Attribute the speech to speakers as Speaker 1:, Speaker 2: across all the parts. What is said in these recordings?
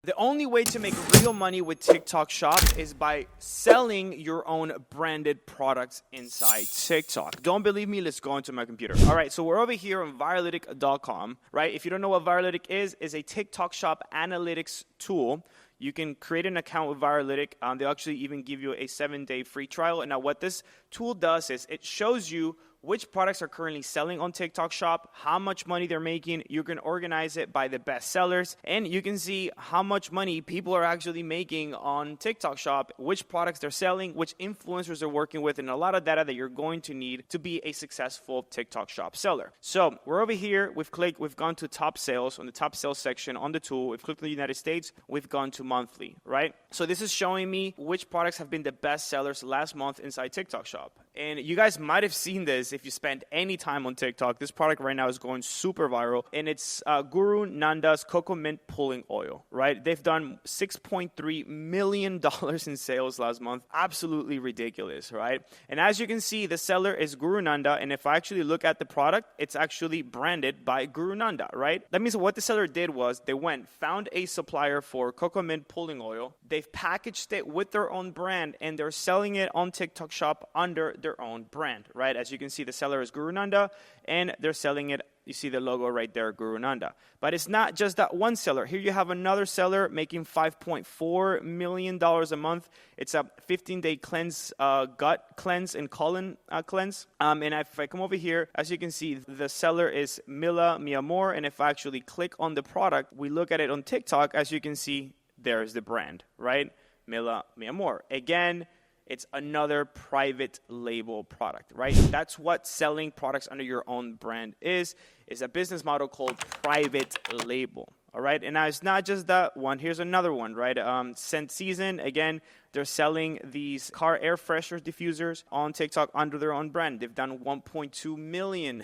Speaker 1: The only way to make real money with TikTok Shop is by selling your own branded products inside TikTok. Don't believe me? Let's go into my computer. All right, so we're over here on Viralytic.com, right? If you don't know what Viralytic is a TikTok Shop analytics tool. You can create an account with Viralytic. They'll actually even give you a 7-day free trial. And now what this tool does is it shows you which products are currently selling on TikTok Shop, how much money they're making. You can organize it by the best sellers, and you can see how much money people are actually making on TikTok Shop, which products they're selling, which influencers they're working with, and a lot of data that you're going to need to be a successful TikTok Shop seller. So we're over here. We've gone to top sales on the top sales section on the tool. We've clicked on the United States. We've gone to monthly, right? So this is showing me which products have been the best sellers last month inside TikTok Shop. And you guys might have seen this if you spend any time on TikTok. This product right now is going super viral, and it's Guru Nanda's Cocoa Mint Pulling Oil, right? They've done $6.3 million in sales last month. Absolutely ridiculous, right? And as you can see, the seller is Guru Nanda, and if I actually look at the product, it's actually branded by Guru Nanda, right? That means what the seller did was they found a supplier for Cocoa Mint Pulling Oil. They've packaged it with their own brand, and they're selling it on TikTok Shop under their own brand, right? As you can see, the seller is Guru Nanda, and they're selling it. You see the logo right there, Guru Nanda. But it's not just that one seller. Here you have another seller making $5.4 million a month. It's a 15-day cleanse, gut cleanse and colon cleanse. And if I come over here, as you can see, the seller is Mila Mi Amor. And if I actually click on the product, we look at it on TikTok, as you can see, there's the brand, right? Mila Mi Amor. Again, it's another private label product, right? That's what selling products under your own brand is a business model called private label, all right? And now it's not just that one. Here's another one, right? Scent Season, again, they're selling these car air freshener diffusers on TikTok under their own brand. They've done $1.2 million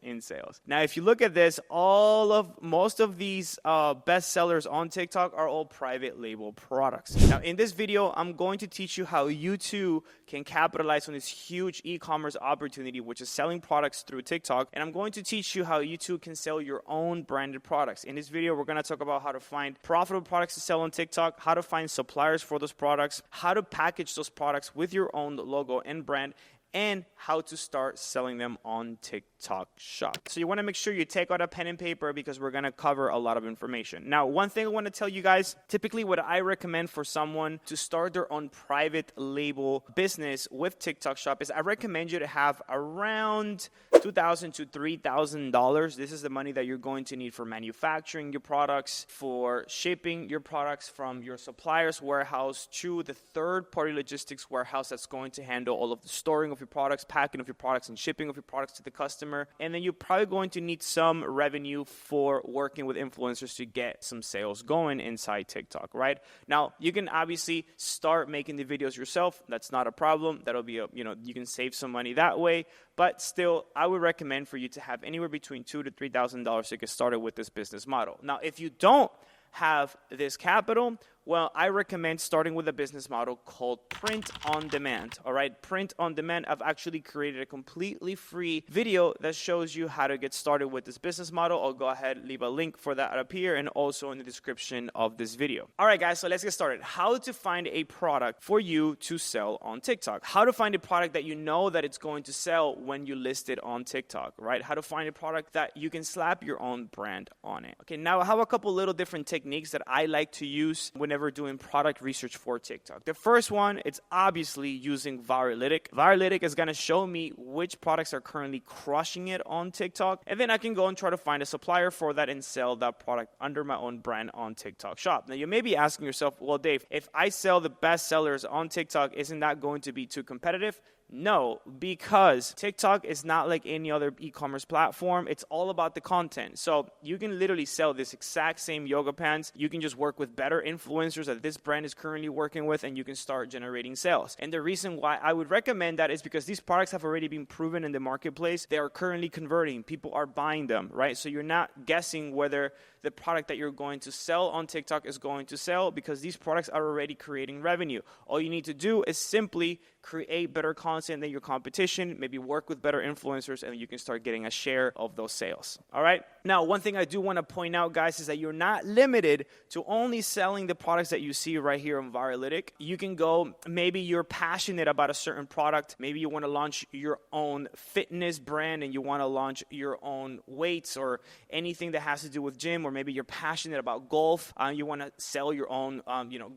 Speaker 1: in sales. Now, if you look at this, most of these best sellers on TikTok are all private label products. Now, in this video, I'm going to teach you how you too can capitalize on this huge e-commerce opportunity, which is selling products through TikTok. And I'm going to teach you how you too can sell your own branded products. In this video, we're going to talk about how to find profitable products to sell on TikTok, how to find suppliers for those products, how to package those products with your own logo and brand, and how to start selling them on TikTok Shop. So you want to make sure you take out a pen and paper because we're going to cover a lot of information. Now, one thing I want to tell you guys, typically what I recommend for someone to start their own private label business with TikTok Shop is I recommend you to have around $2,000 to $3,000. This is the money that you're going to need for manufacturing your products, for shipping your products from your supplier's warehouse to the third-party logistics warehouse that's going to handle all of the storing of your products, packing of your products, and shipping of your products to the customer. And then you're probably going to need some revenue for working with influencers to get some sales going inside TikTok, right? Now, you can obviously start making the videos yourself. That's not a problem. That'll be you can save some money that way. But still, I would recommend for you to have anywhere between $2,000 to $3,000 to get started with this business model. Now, if you don't have this capital, well, I recommend starting with a business model called print on demand, all right? Print on demand. I've actually created a completely free video that shows you how to get started with this business model. I'll go ahead, leave a link for that up here and also in the description of this video. All right, guys, so let's get started. How to find a product for you to sell on TikTok. How to find a product that you know that it's going to sell when you list it on TikTok, right? How to find a product that you can slap your own brand on it. Okay, now I have a couple little different techniques that I like to use whenever doing product research for TikTok. The first one, it's obviously using Viralytic. Viralytic is going to show me which products are currently crushing it on TikTok, and then I can go and try to find a supplier for that and sell that product under my own brand on TikTok Shop. Now, you may be asking yourself, well, Dave, if I sell the best sellers on TikTok, isn't that going to be too competitive? No, because TikTok is not like any other e-commerce platform. It's all about the content. So you can literally sell this exact same yoga pants. You can just work with better influencers that this brand is currently working with, and you can start generating sales. And the reason why I would recommend that is because these products have already been proven in the marketplace. They are currently converting. People are buying them, right? So you're not guessing whether the product that you're going to sell on TikTok is going to sell, because these products are already creating revenue. All you need to do is simply create better content than your competition, maybe work with better influencers, and you can start getting a share of those sales. All right? Now, one thing I do want to point out, guys, is that you're not limited to only selling the products that you see right here on Viralytic. You can go, maybe you're passionate about a certain product. Maybe you want to launch your own fitness brand and you want to launch your own weights or anything that has to do with gym, or maybe you're passionate about golf. You want to sell your own,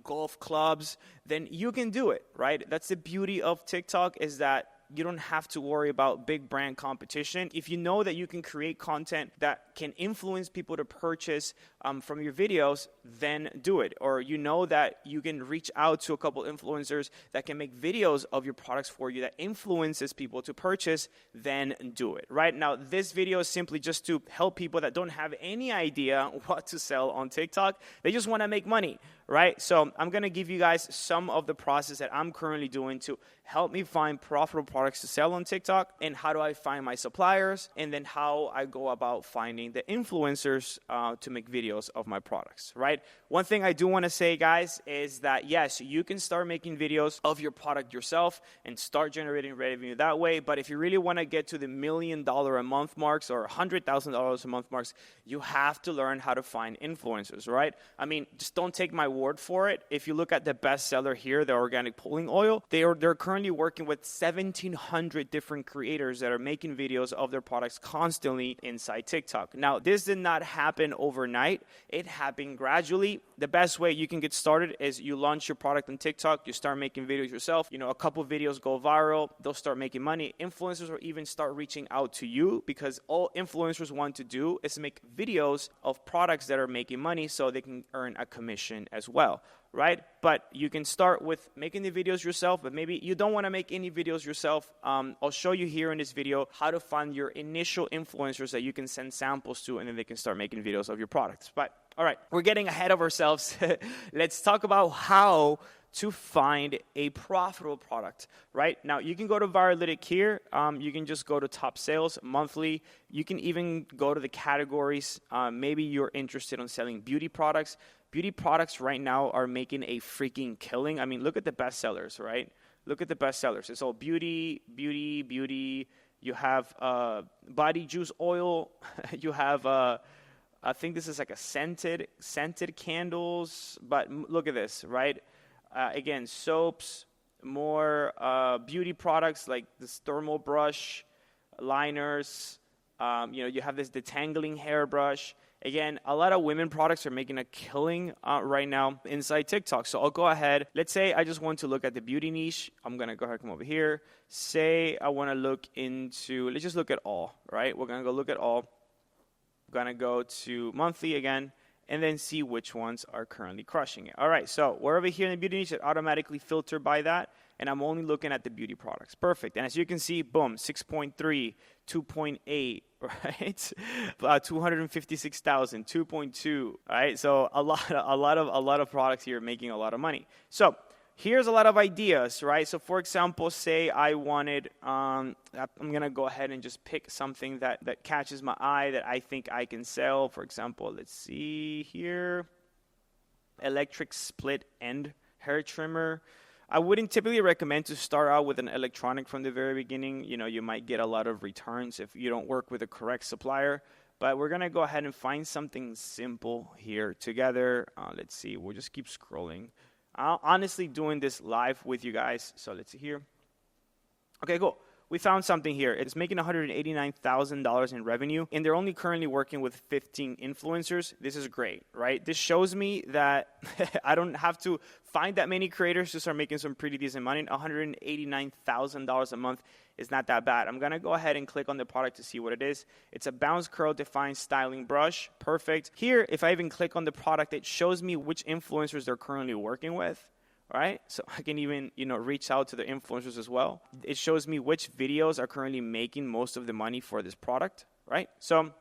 Speaker 1: golf clubs. Then you can do it, right? That's the beauty of TikTok, is that you don't have to worry about big brand competition. If you know that you can create content that can influence people to purchase from your videos, then do it. Or you know that you can reach out to a couple influencers that can make videos of your products for you that influences people to purchase, then do it, right? Now, this video is simply just to help people that don't have any idea what to sell on TikTok. They just want to make money, right? So I'm going to give you guys some of the process that I'm currently doing to help me find profitable products to sell on TikTok, and how do I find my suppliers, and then how I go about finding the influencers to make videos of my products, right? One thing I do want to say, guys, is that yes, you can start making videos of your product yourself and start generating revenue that way, but if you really want to get to the $1 million a month marks or $100,000 a month marks, you have to learn how to find influencers, right? I mean, just don't take my word for it. If you look at the bestseller here, the organic pulling oil, they're currently working with 1,700 different creators that are making videos of their products constantly inside TikTok. Now, this did not happen overnight. It happened gradually. The best way you can get started is you launch your product on TikTok, you start making videos yourself. A couple videos go viral, they'll start making money. Influencers will even start reaching out to you, because all influencers want to do is make videos of products that are making money so they can earn a commission as well, right? But you can start with making the videos yourself, but maybe you don't want to make any videos yourself. I'll show you here in this video how to find your initial influencers that you can send samples to, and then they can start making videos of your products. But all right, we're getting ahead of ourselves. Let's talk about how to find a profitable product, right? Now, you can go to Viralytic here. You can just go to top sales, monthly. You can even go to the categories. Maybe you're interested in selling beauty products. Beauty products right now are making a freaking killing. I mean, look at the bestsellers, right? Look at the bestsellers. It's all beauty, beauty, beauty. You have body juice oil. You have, I think this is like a scented candles. But look at this, right? Again, soaps, more beauty products like this thermal brush, liners. You have this detangling hairbrush. Again, a lot of women products are making a killing right now inside TikTok. So I'll go ahead. Let's say I just want to look at the beauty niche. I'm going to go ahead and come over here. Say I want to look into, let's just look at all, right? We're going to go look at all. We're going to go to monthly again, and then see which ones are currently crushing it. All right, so we're over here in the beauty niche. It automatically filtered by that, and I'm only looking at the beauty products. Perfect. And as you can see, boom, 6.3, 2.8, right? 256,000, 2.2, right? So a lot of products here making a lot of money. So here's a lot of ideas, right? So for example, say I wanted, I'm going to go ahead and just pick something that catches my eye that I think I can sell. For example, let's see here, electric split end hair trimmer. I wouldn't typically recommend to start out with an electronic from the very beginning. You might get a lot of returns if you don't work with a correct supplier. But we're going to go ahead and find something simple here together. Let's see. We'll just keep scrolling. I'm honestly doing this live with you guys. So let's see here. Okay, cool. We found something here. It's making $189,000 in revenue, and they're only currently working with 15 influencers. This is great, right? This shows me that I don't have to find that many creators to start making some pretty decent money. $189,000 a month is not that bad. I'm going to go ahead and click on the product to see what it is. It's a bounce curl defined styling brush. Perfect. Here, if I even click on the product, it shows me which influencers they're currently working with. Right? So I can even, reach out to the influencers as well. It shows me which videos are currently making most of the money for this product, right? So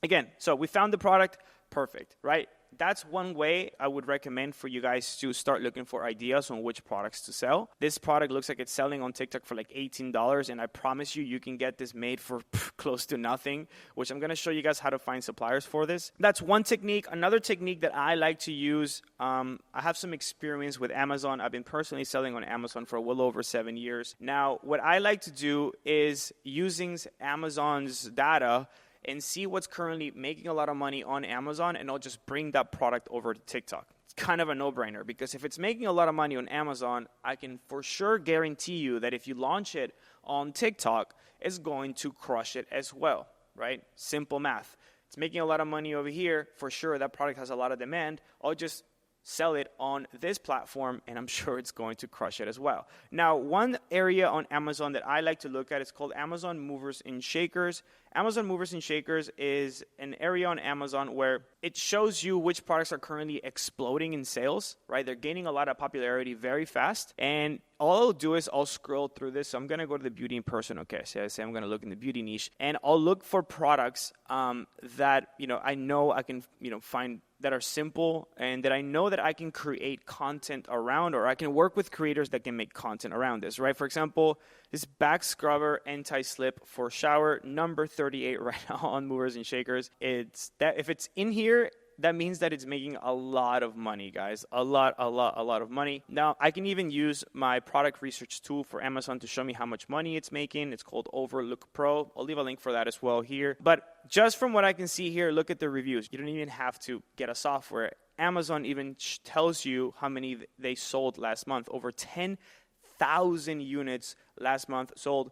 Speaker 1: again, we found the product, perfect, right? That's one way I would recommend for you guys to start looking for ideas on which products to sell. This product looks like it's selling on TikTok for like $18, and I promise you, you can get this made for close to nothing, which I'm going to show you guys how to find suppliers for this. That's one technique. Another technique that I like to use, I have some experience with Amazon. I've been personally selling on Amazon for well over 7 years. Now, what I like to do is using Amazon's data and see what's currently making a lot of money on Amazon, and I'll just bring that product over to TikTok. It's kind of a no-brainer, because if it's making a lot of money on Amazon, I can for sure guarantee you that if you launch it on TikTok, it's going to crush it as well, right? Simple math. It's making a lot of money over here. For sure, that product has a lot of demand. I'll just sell it on this platform, and I'm sure it's going to crush it as well. Now, one area on Amazon that I like to look at is called Amazon Movers and Shakers. Amazon Movers and Shakers is an area on Amazon where it shows you which products are currently exploding in sales, right? They're gaining a lot of popularity very fast, and all I'll do is I'll scroll through this. So I'm going to go to the beauty and personal care. So I say I'm going to look in the beauty niche, and I'll look for products that, I know I can, find that are simple, and that I know that I can create content around, or I can work with creators that can make content around this, right? For example, this back scrubber anti-slip for shower, number 38 right now on Movers and Shakers. It's that if it's in here, that means that it's making a lot of money, guys. A lot of money. Now, I can even use my product research tool for Amazon to show me how much money it's making. It's called Overlook Pro. I'll leave a link for that as well here. But just from what I can see here, look at the reviews. You don't even have to get a software. Amazon even tells you how many they sold last month. Over 10,000 units last month sold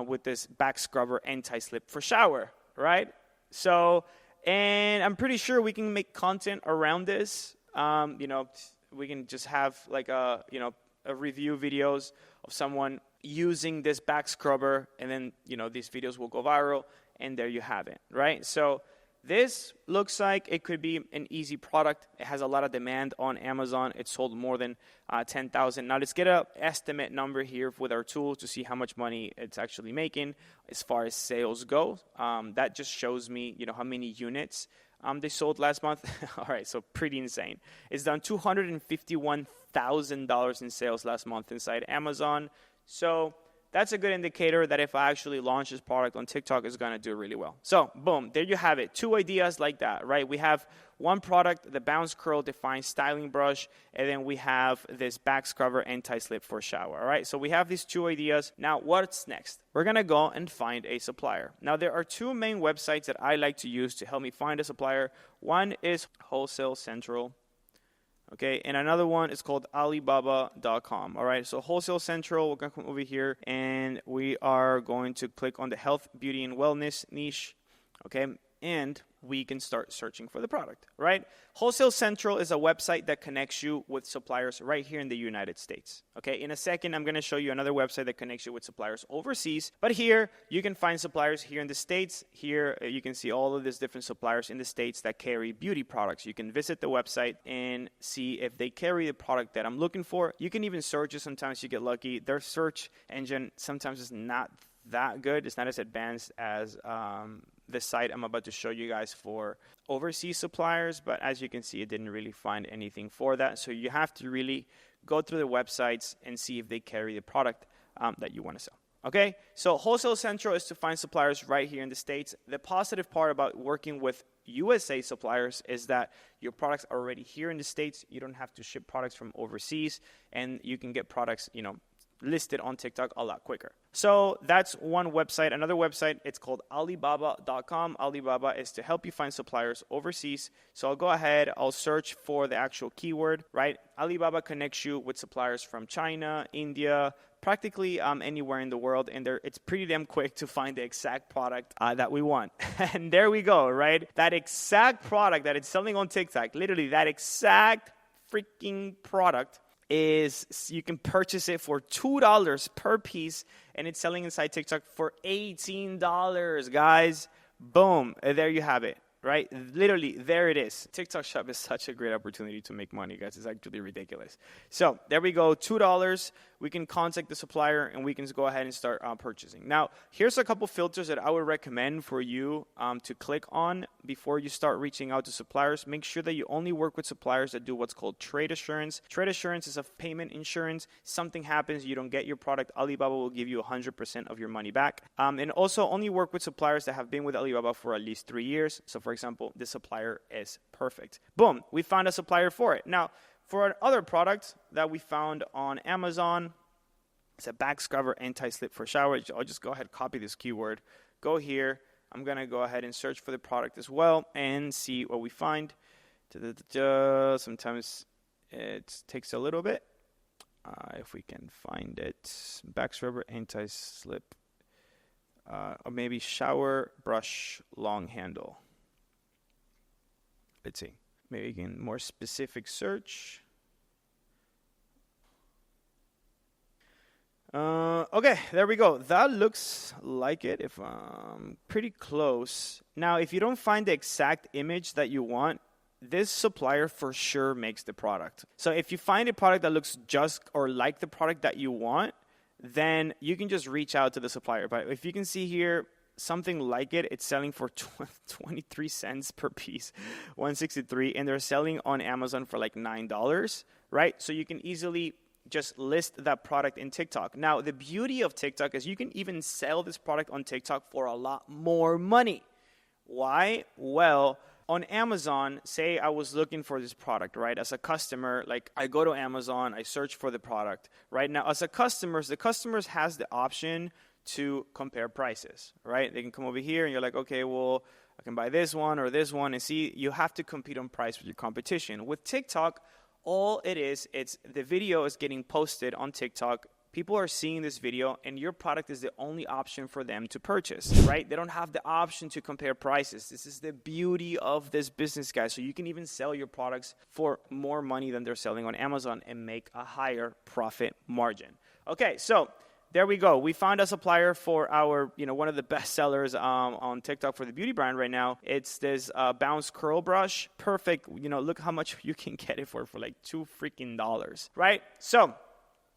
Speaker 1: with this back scrubber anti-slip for shower, right? So, and I'm pretty sure we can make content around this. We can just have like a review videos of someone using this back scrubber, and then, these videos will go viral, and there you have it, right? So this looks like it could be an easy product. It has a lot of demand on Amazon. It sold more than 10,000. Now let's get an estimate number here with our tool to see how much money it's actually making as far as sales go. That just shows me, how many units they sold last month. All right, so pretty insane. It's done $251,000 in sales last month inside Amazon. So that's a good indicator that if I actually launch this product on TikTok, it's going to do really well. So, boom, there you have it. 2 ideas like that, right? We have one product, the Bounce Curl Define Styling Brush, and then we have this back scrubber anti-slip for shower, all right? So we have these 2 ideas. Now, what's next? We're going to go and find a supplier. Now, there are 2 main websites that I like to use to help me find a supplier. One is Wholesale Central. Okay, and another one is called Alibaba.com. All right, so Wholesale Central, we're going to come over here, and we are going to click on the health, beauty, and wellness niche. Okay, and we can start searching for the product, right? Wholesale Central is a website that connects you with suppliers right here in the United States. Okay, in a second, I'm going to show you another website that connects you with suppliers overseas. But here, you can find suppliers here in the States. Here, you can see all of these different suppliers in the States that carry beauty products. You can visit the website and see if they carry the product that I'm looking for. You can even search it. Sometimes you get lucky. Their search engine sometimes is not that good. It's not as advanced as the site I'm about to show you guys for overseas suppliers, but as you can see, it didn't really find anything for that. So you have to really go through the websites and see if they carry the product that you want to sell. Okay, so Wholesale Central is to find suppliers right here in the States. The positive part about working with USA suppliers is that your products are already here in the States. You don't have to ship products from overseas, and you can get products, listed on TikTok a lot quicker. So that's one website. Another website, it's called Alibaba.com. Alibaba is to help you find suppliers overseas. So I'll go ahead, I'll search for the actual keyword, right? Alibaba connects you with suppliers from China, India, practically anywhere in the world, and it's pretty damn quick to find the exact product that we want. And there we go, right? That exact product that it's selling on TikTok, literally that exact freaking product is, you can purchase it for $2 per piece, and it's selling inside TikTok for $18, guys. Boom, there you have it. right? Literally, there it is. TikTok Shop is such a great opportunity to make money, guys. It's actually ridiculous. So there we go, $2. We can contact the supplier and we can just go ahead and start purchasing. Now, here's a couple filters that I would recommend for you to click on before you start reaching out to suppliers. Make sure that you only work with suppliers that do what's called trade assurance. Trade assurance is a payment insurance. Something happens, you don't get your product, Alibaba will give you 100% of your money back. And also only work with suppliers that have been with Alibaba for at least 3 years. So for example, this supplier is perfect. Boom, we found a supplier for it. Now, for another product that we found on Amazon, it's a back scrubber anti-slip for shower. I'll just go ahead and copy this keyword. Go here. I'm going to go ahead and search for the product as well and see what we find. Sometimes it takes a little bit. If we can find it. Back scrubber anti-slip. Or maybe shower brush long handle. Let's see. Maybe again, more specific search. Okay, there we go. That looks like it. If pretty close. Now, if you don't find the exact image that you want, this supplier for sure makes the product. So if you find a product that looks just or like the product that you want, then you can just reach out to the supplier. But if you can see here, something like it, it's selling for 23 cents per piece, 163, and they're selling on Amazon for like $9, right? So you can easily just list that product in TikTok. Now, the beauty of TikTok is you can even sell this product on TikTok for a lot more money. Why? Well, on Amazon, say I was looking for this product, right? As a customer, like I go to Amazon, I search for the product. Right now, as a customer, the customers has the option to compare prices, right? They can come over here and you're like, okay, well, I can buy this one or this one, and see, you have to compete on price with your competition. With TikTok, all it is, it's the video is getting posted on TikTok. People are seeing this video, and your product is the only option for them to purchase, right? They don't have the option to compare prices. This is the beauty of this business, guys. So you can even sell your products for more money than they're selling on Amazon and make a higher profit margin. Okay, so there we go. We found a supplier for our, one of the best sellers on TikTok for the beauty brand right now. It's this bounce curl brush. Perfect. Look how much you can get it for like $2 freaking, right? So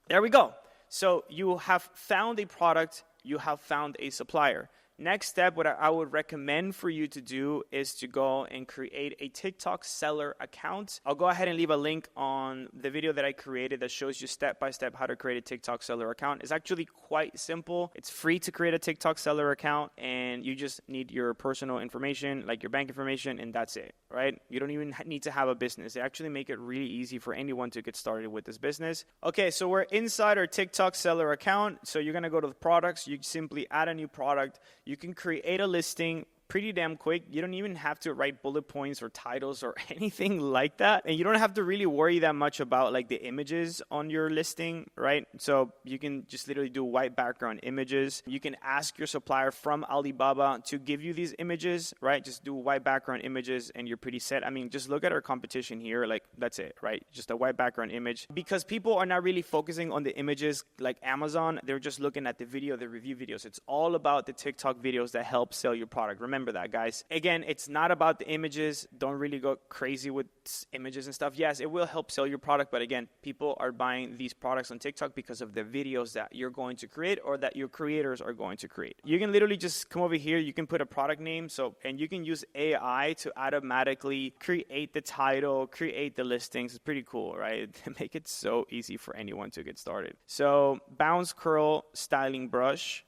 Speaker 1: there we go. So you have found a product, you have found a supplier. Next step, what I would recommend for you to do is to go and create a TikTok seller account. I'll go ahead and leave a link on the video that I created that shows you step-by-step how to create a TikTok seller account. It's actually quite simple. It's free to create a TikTok seller account, and you just need your personal information, like your bank information, and that's it, right? You don't even need to have a business. They actually make it really easy for anyone to get started with this business. Okay, so we're inside our TikTok seller account. So you're going to go to the products. You simply add a new product. You can create a listing pretty damn quick. You don't even have to write bullet points or titles or anything like that. And you don't have to really worry that much about like the images on your listing, right? So you can just literally do white background images. You can ask your supplier from Alibaba to give you these images, right? Just do white background images and you're pretty set. I mean, just look at our competition here. Like, that's it, right? Just a white background image. Because people are not really focusing on the images like Amazon. They're just looking at the video, the review videos. It's all about the TikTok videos that help sell your product. Remember that, guys. Again, it's not about the images. Don't really go crazy with images and stuff. Yes, it will help sell your product, but again, people are buying these products on TikTok because of the videos that you're going to create or that your creators are going to create. You can literally just come over here. You can put a product name, and you can use AI to automatically create the title, create the listings. It's pretty cool, right? Make it so easy for anyone to get started. So, bounce curl styling brush,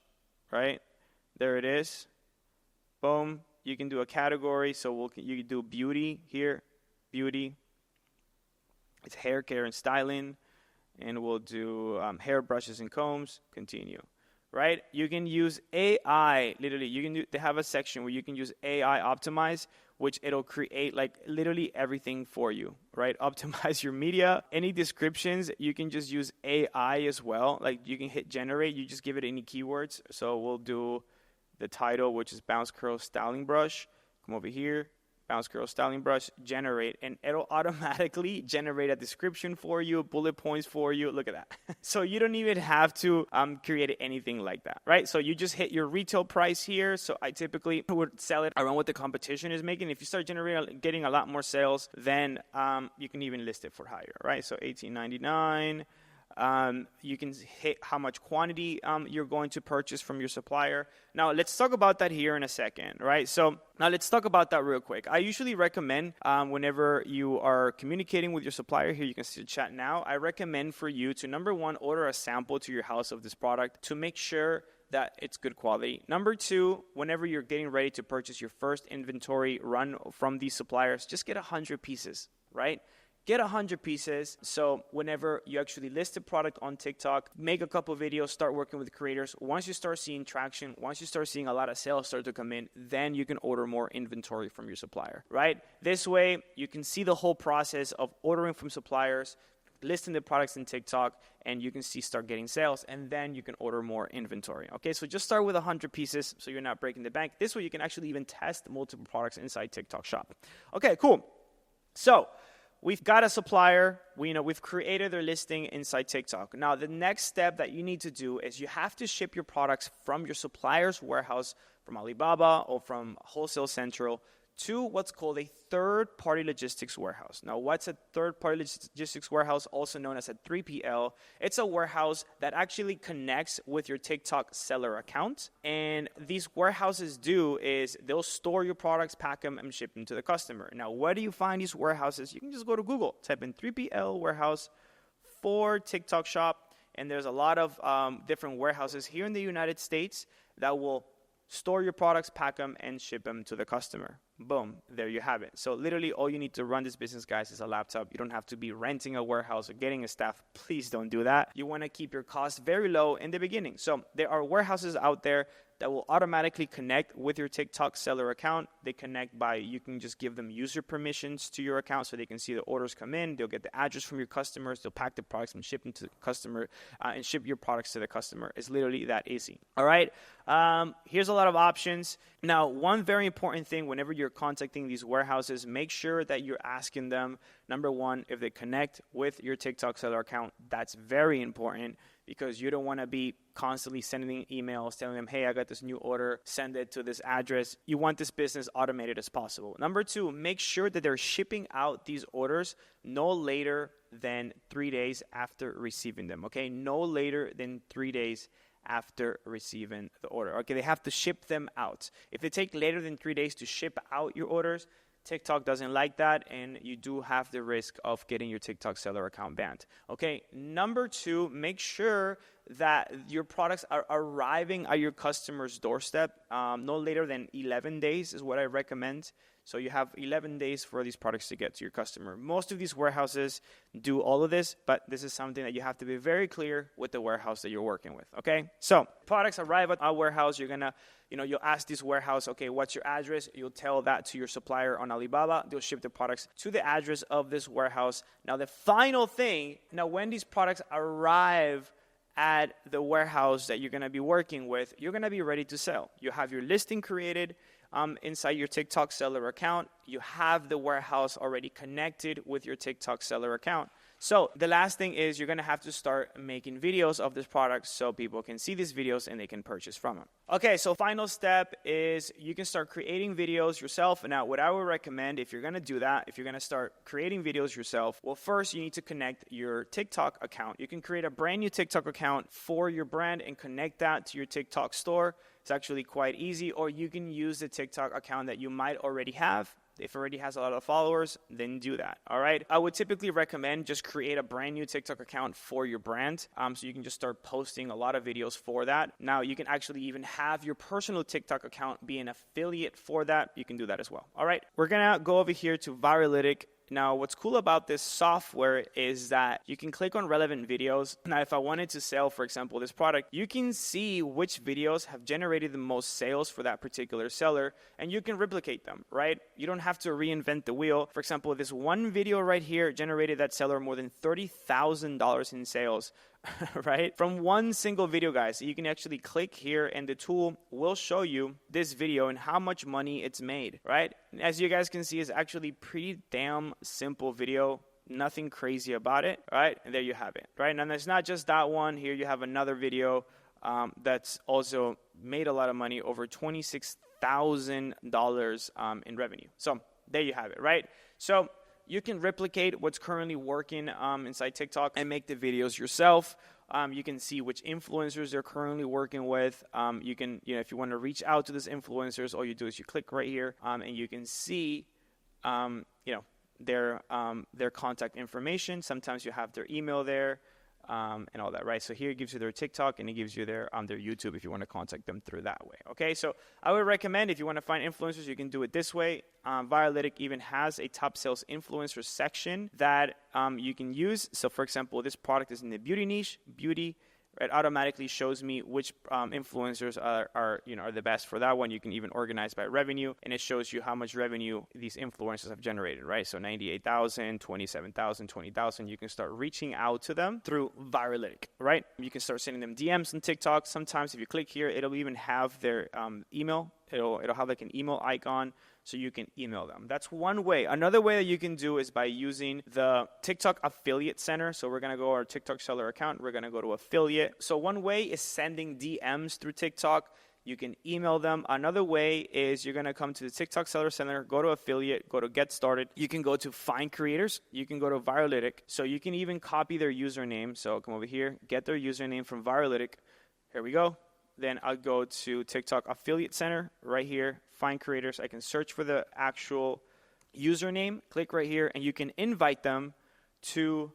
Speaker 1: right? There it is. Boom. You can do a category. So you can do beauty here. Beauty. It's hair care and styling. And we'll do hair brushes and combs. Continue. Right? You can use AI. Literally, they have a section where you can use AI optimize, which it'll create like literally everything for you. Right? Optimize your media. Any descriptions, you can just use AI as well. Like you can hit generate. You just give it any keywords. So we'll do the title, which is bounce curl styling brush. Come over here, Bounce Curl Styling Brush, generate, and it'll automatically generate a description for you, bullet points for you. Look at that. So you don't even have to create anything like that, right? So you just hit your retail price here. So I typically would sell it around what the competition is making. If you start getting a lot more sales, then you can even list it for higher, right? So $18.99. You can hit how much quantity you're going to purchase from your supplier. Now, let's talk about that here in a second, right? So now let's talk about that real quick. I usually recommend whenever you are communicating with your supplier, here you can see the chat now, I recommend for you to, number one, order a sample to your house of this product to make sure that it's good quality. Number two, whenever you're getting ready to purchase your first inventory run from these suppliers, just get 100 pieces, right? Get 100 pieces. So whenever you actually list a product on TikTok, make a couple videos, start working with creators. Once you start seeing traction, once you start seeing a lot of sales start to come in, then you can order more inventory from your supplier, right? This way, you can see the whole process of ordering from suppliers, listing the products in TikTok, and you can start getting sales, and then you can order more inventory. Okay, so just start with 100 pieces so you're not breaking the bank. This way, you can actually even test multiple products inside TikTok Shop. Okay, cool. So we've got a supplier, we've created their listing inside TikTok. Now, the next step that you need to do is you have to ship your products from your supplier's warehouse, from Alibaba or from Wholesale Central, to what's called a third-party logistics warehouse. Now, what's a third-party logistics warehouse, also known as a 3PL? It's a warehouse that actually connects with your TikTok seller account. And these warehouses is they'll store your products, pack them, and ship them to the customer. Now, where do you find these warehouses? You can just go to Google, type in 3PL warehouse for TikTok Shop, and there's a lot of different warehouses here in the United States that will store your products, pack them, and ship them to the customer. Boom, there you have it. So literally all you need to run this business, guys, is a laptop. You don't have to be renting a warehouse or getting a staff. Please don't do that. You want to keep your costs very low in the beginning. So there are warehouses out there that will automatically connect with your TikTok seller account. They connect you can just give them user permissions to your account so they can see the orders come in. They'll get the address from your customers. They'll pack the products and ship them to the customer and ship your products to the customer. It's literally that easy. All right. Here's a lot of options. Now, one very important thing whenever you're contacting these warehouses, make sure that you're asking them, number one, if they connect with your TikTok seller account. That's very important, because you don't want to be constantly sending emails telling them, hey, I got this new order, send it to this address. You want this business automated as possible. Number two, make sure that they're shipping out these orders no later than 3 days after receiving them, okay? No later than 3 days after receiving the order. Okay, they have to ship them out. If they take later than 3 days to ship out your orders, TikTok doesn't like that, and you do have the risk of getting your TikTok seller account banned. Okay, number two, make sure that your products are arriving at your customer's doorstep no later than 11 days is what I recommend. So you have 11 days for these products to get to your customer. Most of these warehouses do all of this, but this is something that you have to be very clear with the warehouse that you're working with, okay? So products arrive at our warehouse. You're going to, you'll ask this warehouse, okay, what's your address? You'll tell that to your supplier on Alibaba. They'll ship the products to the address of this warehouse. Now, the final thing, when these products arrive at the warehouse that you're going to be working with, you're going to be ready to sell. You have your listing created inside your TikTok seller account. You have the warehouse already connected with your TikTok seller account. So the last thing is you're going to have to start making videos of this product so people can see these videos and they can purchase from them. Okay, so final step is you can start creating videos yourself. Now, what I would recommend if you're going to do that, if you're going to start creating videos yourself, well, first you need to connect your TikTok account. You can create a brand new TikTok account for your brand and connect that to your TikTok store. It's actually quite easy, or you can use the TikTok account that you might already have. If it already has a lot of followers, then do that, all right? I would typically recommend just create a brand new TikTok account for your brand so you can just start posting a lot of videos for that. Now, you can actually even have your personal TikTok account be an affiliate for that. You can do that as well, all right? We're going to go over here to Viralytic. Now, what's cool about this software is that you can click on relevant videos. Now, if I wanted to sell, for example, this product, you can see which videos have generated the most sales for that particular seller, and you can replicate them, right? You don't have to reinvent the wheel. For example, this one video right here generated that seller more than $30,000 in sales right? From one single video, guys. You can actually click here and the tool will show you this video and how much money it's made, right? As you guys can see, it's actually pretty damn simple video. Nothing crazy about it, right? And there you have it, right? And it's not just that one. Here you have another video that's also made a lot of money, over $26,000 in revenue. So there you have it, right? So you can replicate what's currently working inside TikTok and make the videos yourself. You can see which influencers they're currently working with. You can, if you want to reach out to these influencers, all you do is you click right here, and you can see, their contact information. Sometimes you have their email there. And all that, right? So here it gives you their TikTok and it gives you their YouTube if you want to contact them through that way. Okay, so I would recommend if you want to find influencers, you can do it this way. Viralytic even has a top sales influencer section that you can use. So for example, this product is in the beauty niche, beauty. It automatically shows me which influencers are the best for that one. You can even organize by revenue, and it shows you how much revenue these influencers have generated, right? So 98,000, 27,000, 20,000. You can start reaching out to them through Viralytic, right? You can start sending them DMs on TikTok. Sometimes if you click here, it'll even have their email. It'll have like an email icon, so you can email them. That's one way. Another way that you can do is by using the TikTok Affiliate Center. So we're going to go to our TikTok seller account. We're going to go to affiliate. So one way is sending DMs through TikTok. You can email them. Another way is you're going to come to the TikTok Seller Center, go to affiliate, go to get started. You can go to find creators. You can go to Viralytic. So you can even copy their username. So come over here, get their username from Viralytic. Here we go. Then I'll go to TikTok Affiliate Center right here, find creators. I can search for the actual username, click right here, and you can invite them to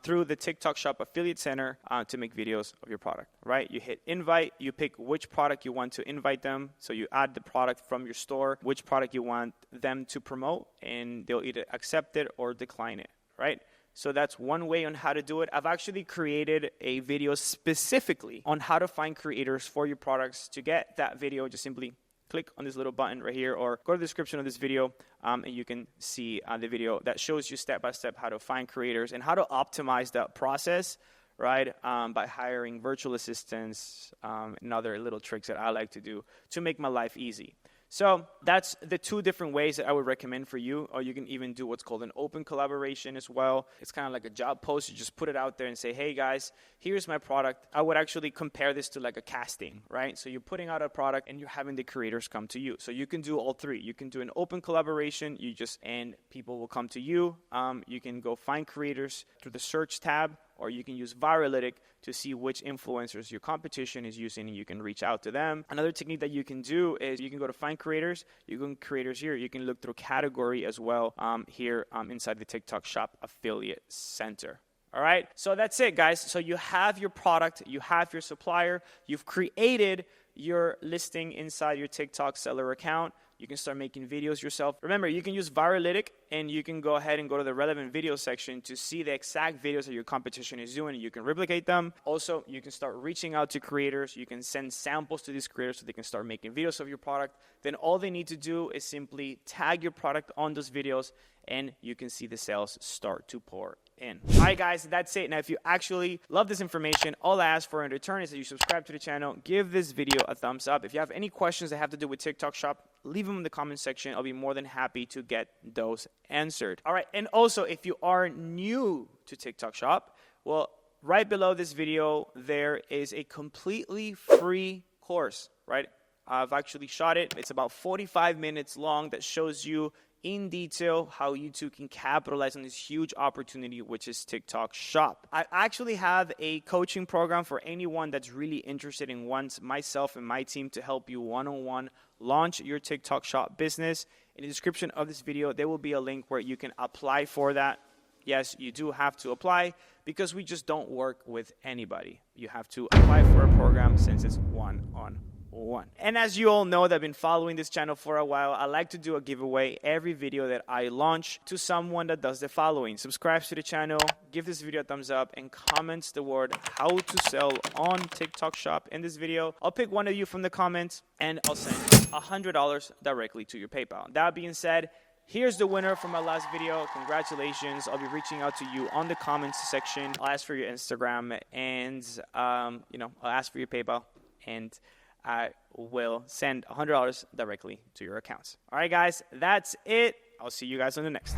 Speaker 1: through the TikTok Shop Affiliate Center to make videos of your product, right? You hit invite, you pick which product you want to invite them. So you add the product from your store, which product you want them to promote, and they'll either accept it or decline it, right? So that's one way on how to do it. I've actually created a video specifically on how to find creators for your products. To get that video, just simply click on this little button right here or go to the description of this video and you can see the video that shows you step-by-step how to find creators and how to optimize that process, right, by hiring virtual assistants and other little tricks that I like to do to make my life easy. So that's the two different ways that I would recommend for you. Or you can even do what's called an open collaboration as well. It's kind of like a job post. You just put it out there and say, hey guys, here's my product. I would actually compare this to like a casting, right? So you're putting out a product and you're having the creators come to you. So you can do all three. You can do an open collaboration. And people will come to you. You can go find creators through the search tab, or you can use Viralytic to see which influencers your competition is using, and you can reach out to them. Another technique that you can do is you can go to find creators. You can creators here. You can look through category as well here inside the TikTok Shop Affiliate Center. All right, so that's it, guys. So you have your product, you have your supplier, you've created your listing inside your TikTok seller account. You can start making videos yourself. Remember, you can use Viralytic, and you can go ahead and go to the relevant video section to see the exact videos that your competition is doing, and you can replicate them. Also, you can start reaching out to creators. You can send samples to these creators so they can start making videos of your product. Then all they need to do is simply tag your product on those videos, and you can see the sales start to pour in. All right, guys, that's it. Now, if you actually love this information, all I ask for in return is that you subscribe to the channel, give this video a thumbs up. If you have any questions that have to do with TikTok Shop, leave them in the comment section. I'll be more than happy to get those answered. All right, and also, if you are new to TikTok Shop, well, right below this video, there is a completely free course, right? I've actually shot it. It's about 45 minutes long that shows you in detail how you too can capitalize on this huge opportunity, which is TikTok Shop. I actually have a coaching program for anyone that's really interested and wants myself and my team to help you one-on-one launch your TikTok Shop business. In the description of this video, there will be a link where you can apply for that. Yes, you do have to apply because we just don't work with anybody. You have to apply for a program since it's one-on-one. And as you all know that have been following this channel for a while, I like to do a giveaway every video that I launch to someone that does the following: subscribes to the channel, give this video a thumbs up, and comments the word "how to sell" on TikTok Shop in this video. I'll pick one of you from the comments and I'll send $100 directly to your PayPal. That being said, here's the winner from my last video. Congratulations. I'll be reaching out to you on the comments section. I'll ask for your Instagram and, I'll ask for your PayPal, and I will send $100 directly to your accounts. All right, guys, that's it. I'll see you guys on the next.